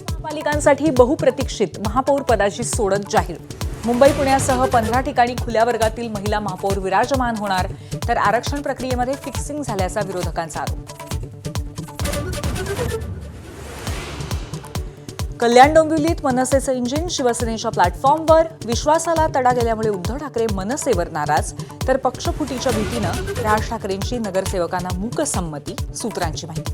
महापालिकांसाठी बहुप्रतीक्षित महापौर पदाची सोडत जाहीर. मुंबई पुण्यासह 15 ठिकाणी खुल्या वर्गातील महिला महापौर विराजमान होणार, तर आरक्षण प्रक्रियेमध्ये फिक्सिंग झाल्याचा विरोधकांचा आरोप. कल्याण डोंबिवलीत मनसेचं इंजिन शिवसेनेच्या प्लॅटफॉर्मवर. विश्वासाला तडा गेल्यामुळे उद्धव ठाकरे मनसेवर नाराज, तर पक्षफुटीच्या भीतीनं राज ठाकरेंची नगरसेवकांना मूक संमती. सूत्रांची माहिती.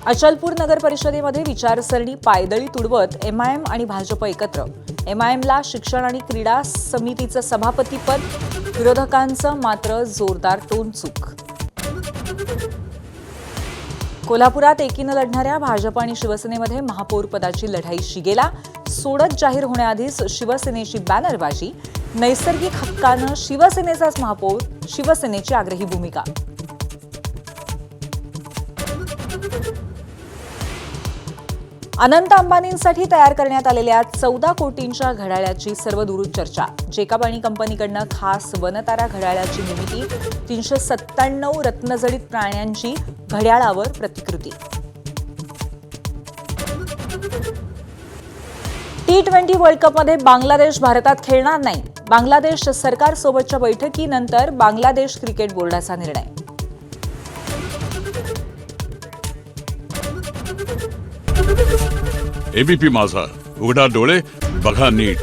अचलपूर नगर परिषदेमध्ये विचारसरणी पायदळी तुडवत एमआयएम आणि भाजप एकत्र. एमआयएमला शिक्षण आणि क्रीडा समितीचं सभापतीपद, विरोधकांचं मात्र जोरदार टोनचूक. कोल्हापुरात एकीनं लढणाऱ्या भाजप आणि शिवसेनेमध्ये महापौर पदाची लढाई शिगेला. सोडत जाहीर होण्याआधीच शिवसेनेची बॅनरबाजी. नैसर्गिक हक्कानं शिवसेनेचाच महापौर, शिवसेनेची आग्रही भूमिका. अनंत अंबानींसाठी तयार करण्यात आलेल्या 14 कोटींच्या घड्याळाची सर्वदूर चर्चा. जेकब आणि कंपनीकडनं खास वनतारा घड्याळाची निर्मिती. 397 रत्नजडित प्राण्यांची घड्याळावर प्रतिकृती. T20 वर्ल्ड कपमध्ये बांगलादेश भारतात खेळणार नाही. बांगलादेश सरकारसोबतच्या बैठकीनंतर बांगलादेश क्रिकेट बोर्डाचा निर्णय. एबीपी माझा, उघडा डोळे बघा नीट.